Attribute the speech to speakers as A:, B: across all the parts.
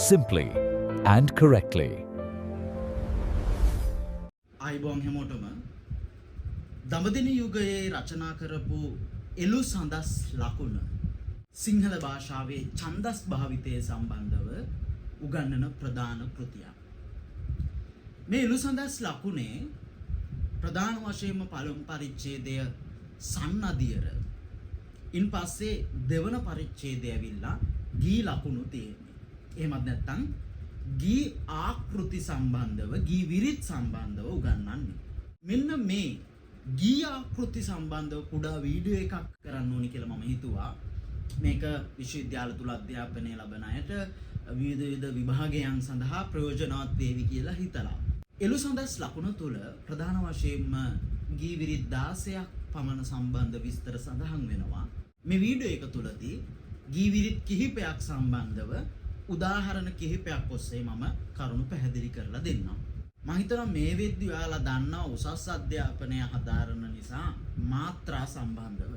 A: simply and correctly.
B: අයිබෝන් හැමෝටම දඹදින යුගයේ රචනා කරපු එළු සඳස් ලකුණ සිංහල භාෂාවේ ඡන්දස් භාවිතය සම්බන්ධව උගන්වන ප්‍රධාන කෘතියක්. මේ එළු සඳස් ලකුණේ ප්‍රධාන වශයෙන්ම පළමු පරිච්ඡේදය සන්නදියර ඉන් පස්සේ දෙවන පරිච්ඡේදය ඇවිල්ලා ගී ලකුණු තියෙන්නේ. එහෙමත් නැත්නම් ගී ආකෘති සම්බන්ධව ගී විරිත් සම්බන්ධව උගන්වන්නේ. මෙන්න මේ ගී ආකෘති සම්බන්ධව කුඩා වීඩියෝ එකක් කරන්න ඕනි කියලා මම හිතුවා. මේක විශ්වවිද්‍යාල තුල අධ්‍යාපනය ලබන අයට විවිධ විභාගයන් සඳහා ප්‍රයෝජනවත් වේවි කියලා හිතලා. එළු සඳස් ලකුණ තුල ප්‍රධාන වශයෙන්ම ගී විරිත් 16ක් පමණ සම්බන්ධ විස්තර සඳහන් වෙනවා. මේ වීඩියෝ එක තුලදී ගී විරිත් කිහිපයක් සම්බන්ධව උදාහරණ කිහිපයක් ඔස්සේ මම කරුණු පැහැදිලි කරලා දෙන්නම්. මම හිතනවා මේ වෙද්දී ඔයාලා දන්නා උසස් අධ්‍යාපනය හදාරන නිසා මාත්‍රා සම්බන්ධව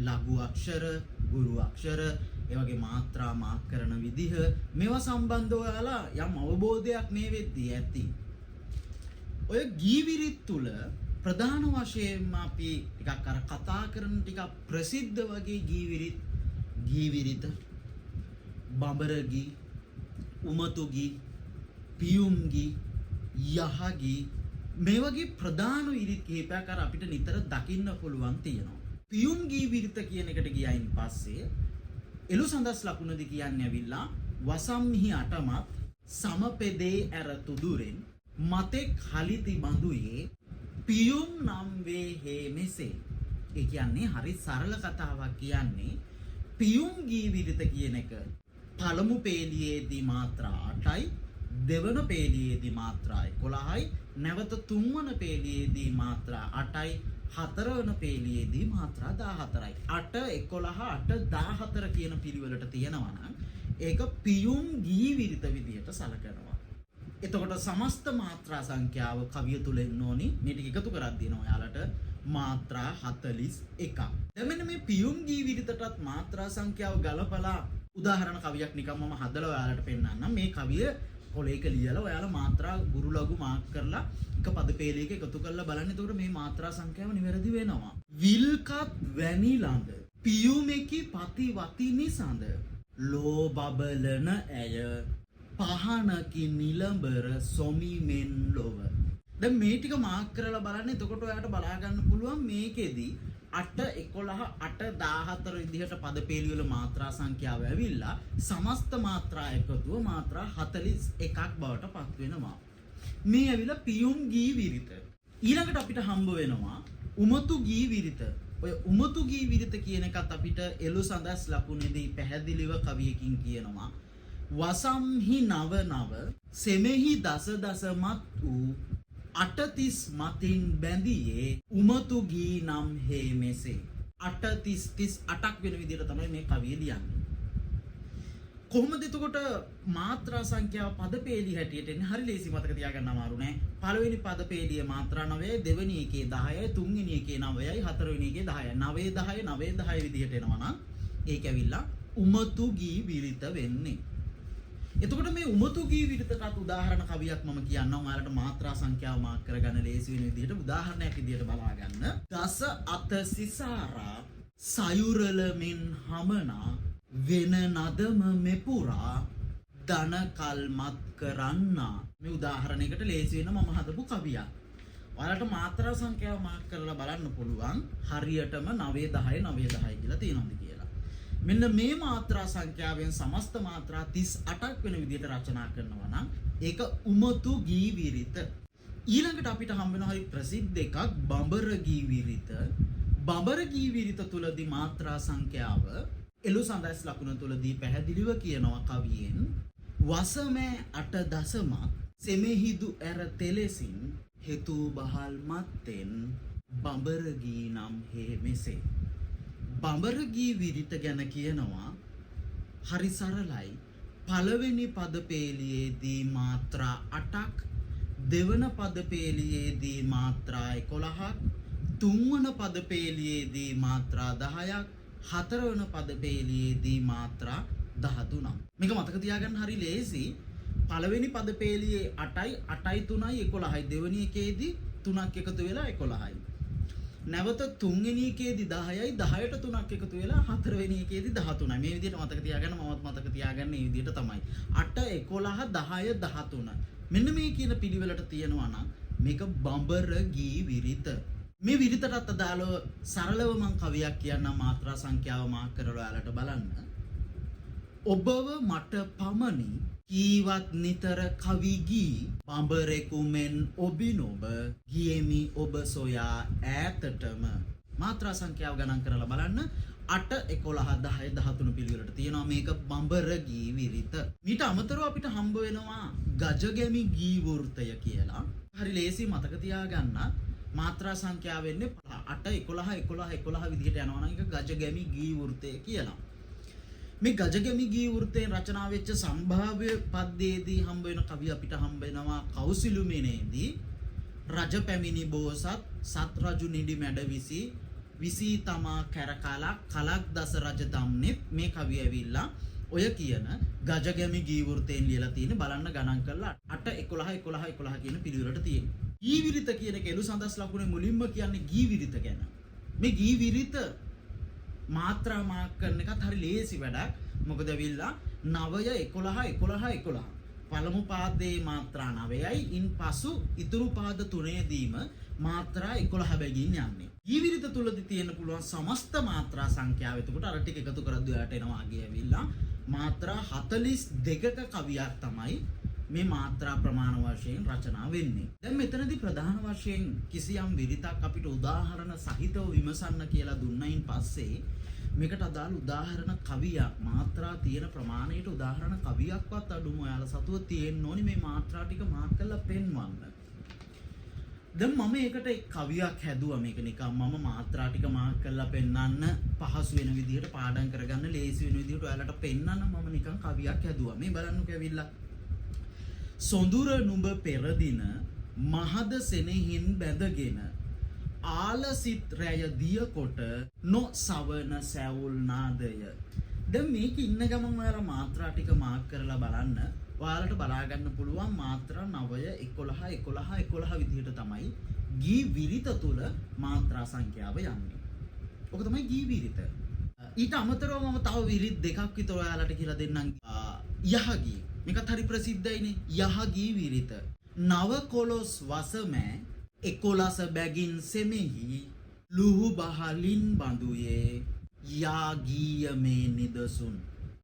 B: ලඝු අක්ෂර, ගුරු අක්ෂර, ඒ වගේ මාත්‍රා මාක් කරන විදිහ මේවා සම්බන්ධව ඔයාලා යම් අවබෝධයක් මේ වෙද්දී ඇති. ඔය ගී විරිත් තුල ප්‍රධාන වශයෙන්ම අපි ටිකක් අර කතා කරන ටිකක් ප්‍රසිද්ධ වගේ ගී විරිත බඹර ගී, උමතු ගී, පියුම් ගී, යහ ගී මේ වගේ ප්‍රධාන විරිත් කිහිපයක් අර අපිට නිතර දකින්න පුළුවන් තියෙනවා. පියුම් ගී විරිත කියන එකට ගියයින් පස්සේ එළු සඳස් ලකුණදී කියන්නේ ඇවිල්ලා වසම්හි අටමත් සමපෙදේ ඇර තුදුරෙන් මතෙක් හලිති බඳුයේ පියුම් නම් වේ හේ මෙසේ. ඒ කියන්නේ හරි සරල කතාවක් කියන්නේ පියුම් ගී විරිත කියන එක පළමු පේලියේදී මාත්‍රා 8යි, දෙවන පේලියේදී මාත්‍රා 11යි, නැවත තුන්වන පේලියේදී මාත්‍රා 8යි, හතරවන පේලියේදී මාත්‍රා 14යි. 8 11 8 14 කියන පිළිවෙලට තියෙනවා නම් ඒක පියුම් ගී විරිත විදියට සලකනවා. එතකොට සමස්ත මාත්‍රා සංඛ්‍යාව කවිය තුල එන්න ඕනි. මේ ටික එකතු කරලා දෙනවා ඔයාලට මාත්‍රා 41ක්. දැන් මෙන්න මේ පියුම් ගී විරිතටත් මාත්‍රා සංඛ්‍යාව ගලපලා උදාහරණ කවියක් නිකන් මම හදලා ඔයාලට පෙන්නන්නම්. මේ කවිය පොලේක ලියලා ඔයාලා මාත්‍රා ගුරු ලඝු මාක් කරලා එක පද පේලියක එකතු කරලා බලන්න. එතකොට මේ මාත්‍රා සංඛ්‍යාව නිවැරදි වෙනවා. විල්කත් වැනි ළඳ පියුමෙකි පතිවති නිසඳ ලෝ බබලන ඇය පහනකි නිලඹර සොමිමෙන් ලොව. දැන් මේ ටික මාක් කරලා බලන්න. එතකොට ඔයාලට බලා ගන්න පුළුවන් මේකෙදි 8 11 8 14 විදිහට පද පේළිවල මාත්‍රා සංඛ්‍යාව ඇවිල්ලා සමස්ත මාත්‍රා එකතුව මාත්‍රා 41ක් බවට පත් වෙනවා. මේ ඇවිල්ලා පියුම් ගී විරිත. ඊළඟට අපිට හම්බ වෙනවා උමතු ගී විරිත. ඔය උමතු ගී විරිත කියන එකත් අපිට එළු සඳස් ලකුණේදී පැහැදිලිව කවියකින් කියනවා. වසම්හි නව නව සෙමෙහි දස දසමත් වූ අටතිස් මතින් බැඳියේ උමතු ගී නම් හේ මෙසේ. 8:38ක් වෙන විදිහට තමයි මේ කවිය ලියන්නේ. කොහොමද එතකොට මාත්‍රා සංඛ්‍යාව පදපේලි හැටියට එන්නේ? හරි ලේසි, මතක තියාගන්න අමාරු නෑ. පළවෙනි පදපේලියේ මාත්‍රා 9යි, දෙවෙනි එකේ 10යි, තුන්වෙනි එකේ 9යි, හතරවෙනි එකේ 10යි. 9 10 9 10 විදිහට එනවා නම් ඒක ඇවිල්ලා උමතු ගී විරිත වෙන්නේ. එතකොට මේ උමතු ගී විරිතකට උදාහරණ කවියක් මම කියන්නම්. ඔයාලට මාත්‍රා සංඛ්‍යාව මාක් කරගන්න ලේසි වෙන විදිහට උදාහරණයක් විදිහට බලා ගන්න. දස අත සිසාරා සයුරල මෙන් හමනා වෙන නදම මෙපුරා දන කල්මත් කරන්නා. මේ උදාහරණයකට ලේසි වෙන මම හදපු කවියක්. ඔයාලට මාත්‍රා සංඛ්‍යාව මාක් කරලා බලන්න පුළුවන් හරියටම 9 10 9 10 කියලා තියෙනවද කියලා. මෙන්න මේ මාත්‍රා සංඛ්‍යාවෙන් සමස්ත මාත්‍රා 38ක් වෙන විදිහට රචනා කරනවා නම් ඒක උමතු ගී විරිත. ඊළඟට අපිට හම්බ වෙන හරි ප්‍රසිද්ධ එකක් බඹර ගී විරිත. බඹර ගී විරිත තුලදී මාත්‍රා සංඛ්‍යාව එළු සඳස් ලකුණ තුලදී පැහැදිලිව කියනවා කවියෙන් වසමෑ 8 දසමත් සෙමෙහිදු ඇර තෙලෙසින් හේතු බහල් මත්තෙන් බඹර ගී නම් හේ මෙසේ. බඹර ගී විරිත ගැන කියනවා හරි සරලයි. පළවෙනි පද පේලියේදී මාත්‍රා 8ක්, දෙවන පද පේලියේදී මාත්‍රා 11ක්, තුන්වන පද පේලියේදී මාත්‍රා 10ක්, හතරවන පද පේලියේදී මාත්‍රා 13ක්. මේක මතක තියාගන්න හරි ලේසි. පළවෙනි පද පේලියේ 8යි 8යි 3යි 11යි දෙවෙනි එකේදී 3ක් එකතු වෙලා 11යි. නැවත තුන්වෙනි එකේදී 10යි 10ට 3ක් එකතු වෙලා හතරවෙනි එකේදී 13යි. මේ විදිහට මතක තියාගන්න මමත් මතක තියාගන්න මේ විදිහට තමයි. 8 11 10 13. මෙන්න මේ කියන පිළිවෙලට තියෙනවා නම් මේක බඹර ගී විරිත. මේ විරිතටත් අදාළව සරලව මම කවියක් කියන්නම් මාත්‍රා සංඛ්‍යාව මාක් කරලා ඔයාලට බලන්න. ඔබව මට පමණි කීවත් නිතර කවි ගී බඹරෙකු මෙන් ඔබිනොබ ගියෙමි ඔබ සොයා ඈතටම. මාත්‍රා සංඛ්‍යාව ගණන් කරලා බලන්න 8 11 10 13 පිළිවෙලට තියෙනවා මේක බඹර ගී විරිත. ඊට අමතරව අපිට හම්බ වෙනවා ගජගැමි ගී වෘතය කියලා. හරි ලේසි මතක තියාගන්න. මාත්‍රා සංඛ්‍යාව වෙන්නේ 8 11 11 11 විදිහට යනවා නම් ඒක ගජගැමි ගී වෘතය කියලා. මේ ගජගැමි ගී වෘතයෙන් රචනා වෙච්ච සම්භාව්‍ය පද්‍යයේදී හම්බ වෙන කවි අපිට හම්බ වෙනවා කෞසිලුමේනේදී රජ පැමිණි බෝසත් සත් රජු නිදි මැඩ විසී තමා කැරකලක් කලක් දස රජ දම්නෙත් මේ කවිය ඇවිල්ලා ඔය කියන ගජගැමි ගී වෘතයෙන් ලියලා තියෙන බලන්න ගණන් කරලා 8 11 11 11 කියන පිළිවෙලට තියෙනවා. ගී විරිත කියන එක එළු සඳස් ලකුණේ මුලින්ම කියන්නේ ගී විරිත ගැන. මේ ගී විරිත මාත්‍රා මාක් කරන එකත් හරි ලේසි වැඩක්. මොකද ඇවිල්ලා 9 11 11 11 පළමු පාදයේ මාත්‍රා 9යි ඉන්පසු ඉතුරු පාද තුනේදීම මාත්‍රා 11 බැගින් යන්නේ. ජීවිත තුලදී තියෙන්න පුළුවන් සමස්ත මාත්‍රා සංඛ්‍යාව. එතකොට අර ටික එකතු කරද්දී ඔයාලට එනවා අගේ ඇවිල්ලා මාත්‍රා 42ක කවියක් තමයි මේ මාත්‍රා ප්‍රමාණ වශයෙන් රචනා වෙන්නේ. දැන් මෙතනදී ප්‍රධාන වශයෙන් කිසියම් විරිතක් අපිට උදාහරණ සහිතව විමසන්න කියලා දුන්නයින් පස්සේ මේකට අදාළ උදාහරණ කවියක් මාත්‍රා තියෙන ප්‍රමාණයට උදාහරණ කවියක්වත් අඩුම ඔයාලා සතුව තියෙන්න ඕනි මේ මාත්‍රා ටික මාක් කරලා පෙන්වන්න. දැන් මම ඒකට කවියක් හැදුවා. මේක නිකන් මම මාත්‍රා ටික මාක් කරලා පෙන්වන්න පහසු වෙන විදිහට පාඩම් කරගන්න ලේසි වෙන විදිහට ඔයාලට පෙන්වන්න මම නිකන් කවියක් හැදුවා. මේ බලන්නකෝ ඇවිල්ලා සොඳුර නුඹ පෙරදින මහද සෙනෙහින් බැඳගෙන ආලසිත රැය දිය කොට නොසවන සැවුල් නාදය. දැන් මේක ඉන්න ගමන් ඔයාලා මාත්‍රා ටික මාක් කරලා බලන්න. ඔයාලට බලා ගන්න පුළුවන් මාත්‍රා 9 11 11 11 විදිහට තමයි ගී විරිත තුල මාත්‍රා සංඛ්‍යාව යන්නේ. ඔක තමයි ගී විරිත. ඊට අමතරව මම තව විරිත් දෙකක් විතර ඔයාලට කියලා දෙන්නම්. යහගී මේකත් හරි ප්‍රසිද්ධයිනේ. යහගී විරිත. නව කොළොස් වසමෑ 11 බැගින් සෙමෙහි ලුහු බහලින් බඳුයේ යාගීය මේ නිදසුන්.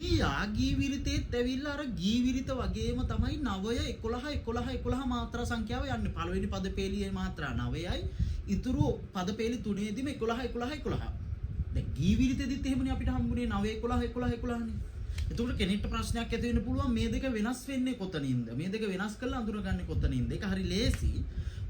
B: මේ යාගී විරිතේත් ඇවිල්ලා අර ගී විරිත වගේම තමයි 9 11 11 11 මාත්‍රා සංඛ්‍යාව යන්නේ. පළවෙනි පද පේලියේ මාත්‍රා 9යි. ඉතුරු පද පේලි තුනේදීම 11 11 11. දැන් ගී විරිතෙදිත් එහෙමනේ අපිට හම්බුනේ 9 11 11 11නේ. එතකොට කෙනෙක්ට ප්‍රශ්නයක් ඇති වෙන්න පුළුවන් මේ දෙක වෙනස් වෙන්නේ කොතනින්ද? මේ දෙක වෙනස් කරලා අඳුරගන්නේ කොතනින්ද? ඒක හරි ලේසි.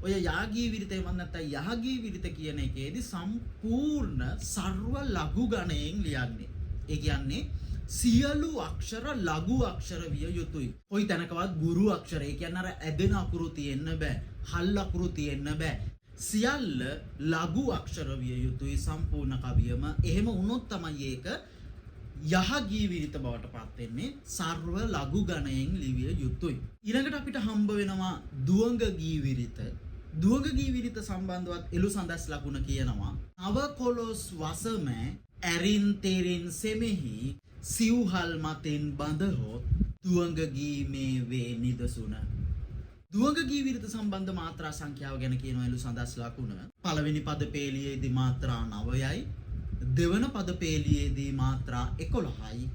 B: ඔය යාගී විරිතේ මන් නැත්තම් යහගී විරිත කියන එකේදී සම්පූර්ණ සර්ව ලඝු ගණයෙන් ලියන්නේ. ඒ කියන්නේ සියලු අක්ෂර ලඝු අක්ෂර විය යුතුයි. කොයි තැනකවත් ගුරු අක්ෂර ඒ කියන්නේ අර ඇදෙන අකුරු තියෙන්න බෑ. හල් අකුරු තියෙන්න බෑ. සියල්ල ලඝු අක්ෂර විය යුතුයි සම්පූර්ණ කවියම. එහෙම වුණොත් තමයි ඒක යහගී විරිත බවට පත් වෙන්නේ. සර්ව ලඝු ගණයෙන් ලිවිය යුතුයි. ඊළඟට අපිට හම්බ වෙනවා දුවඟ ගී විරිත. දුවඟ ගී විරිත සම්බන්ධවත් එළු සඳස් ලකුණ කියනවා. නව කොළොස් වසමෑ ඇරින් තෙරින් සෙමෙහි සිව්හල් මතින් බඳහොත් දුවඟ ගී මේ වේ නිදසුන. දුවඟ ගී විරිත සම්බන්ධ මාත්‍රා සංඛ්‍යාව ගැන කියනවා එළු සඳස් ලකුණ. පළවෙනි පද පේලියේදී මාත්‍රා 9යි. දෙවන පද පේලියේදී මාත්‍රා 11යි.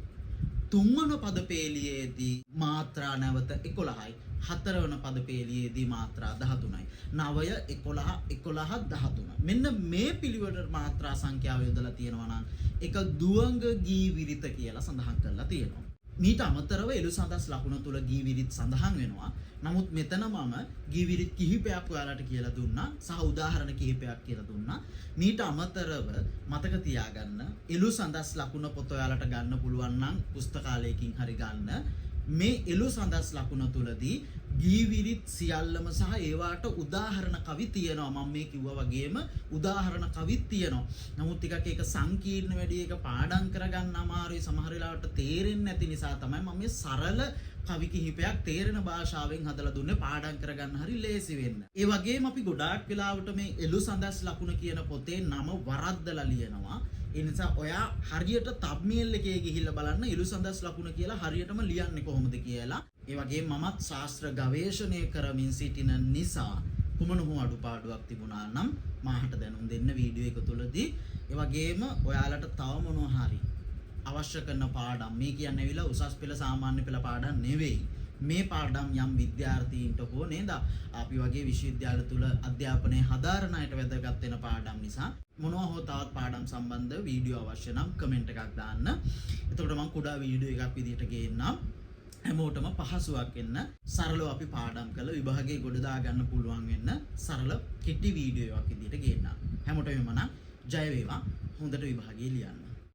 B: තුන්වන පද පේලියේදී මාත්‍රා නැවත 11යි. හතරවන පද පේලියේදී මාත්‍රා 13යි. 9 11 11 13. මෙන්න මේ පිළිවෙලට මාත්‍රා සංඛ්‍යාව යොදලා තියෙනවා නම් ඒක දුවඟ ගී විරිත කියලා සඳහන් කරලා තියෙනවා. මීට අමතරව එළු සඳස් ලකුණ තුල ගී විරිත් සඳහන් වෙනවා. නමුත් මෙතන මම ගී විරිත් කිහිපයක් ඔයාලට කියලා දුන්නා සහ උදාහරණ කිහිපයක් කියලා දුන්නා. මීට අමතරව මතක තියාගන්න එළු සඳස් ලකුණ පොත ඔයාලට ගන්න පුළුවන් නම් පුස්තකාලයකින් හරි ගන්න. මේ එළු සඳස් ලකුණ තුලදී ගීවිරිත් සියල්ලම සහ ඒවාට උදාහරණ කවි තියෙනවා. මම මේ කිව්වා වගේම උදාහරණ කවිත් තියෙනවා. නමුත් ටිකක් ඒක සංකීර්ණ වැඩි, ඒක පාඩම් කරගන්න අමාරුයි, සමහර වෙලාවට තේරෙන්නේ නැති නිසා තමයි මම මේ සරල කවි කිහිපයක් තේරෙන භාෂාවෙන් හදලා දුන්නේ පාඩම් කරගන්න හරි ලේසි වෙන්න. ඒ වගේම අපි ගොඩාක් වෙලාවට මේ එළු සඳස් ලකුණ කියන පොතේ නම වරද්දලා ලියනවා. ඒ නිසා ඔයා හරියට තබ්මේල් එකේ ගිහිල්ලා බලන්න එළු සඳස් ලකුණ කියලා හරියටම ලියන්නේ කොහොමද කියලා. ඒ වගේම මමත් ශාස්ත්‍ර ගවේෂණය කරමින් සිටින නිසා කුමන හෝ අඩුපාඩුවක් තිබුණා නම් මාහට දැනුම් දෙන්න වීඩියෝ එක තුලදී. ඒ වගේම ඔයාලට තව මොනවා හරි අවශ්‍ය කරන පාඩම්, මේ කියන්නේ ඇවිල්ලා උසස් පෙළ සාමාන්‍ය පෙළ පාඩම් නෙවෙයි. මේ පාඩම් යම් විද්‍යාර්ථීන්ට හෝ නේද අපි වගේ විශ්වවිද්‍යාල තුල අධ්‍යාපනය හදාරන අයට වැදගත් වෙන පාඩම් නිසා මොනවා හෝ තවත් පාඩම් සම්බන්ධ වීඩියෝ අවශ්‍ය නම් කමෙන්ට් එකක් දාන්න. එතකොට මම කුඩා වීඩියෝ එකක් විදිහට ගේන්නම්. හැමෝටම පහසුවක් වෙන්න සරලව අපි පාඩම් කළ විභාගයේ ගොඩ දා ගන්න පුළුවන් වෙන්න සරල කෙටි වීඩියෝ එකක් විදිහට ගේන්නම්. හැමෝටම මම ජය වේවා. හොඳට විභාගයේ ලියන්න.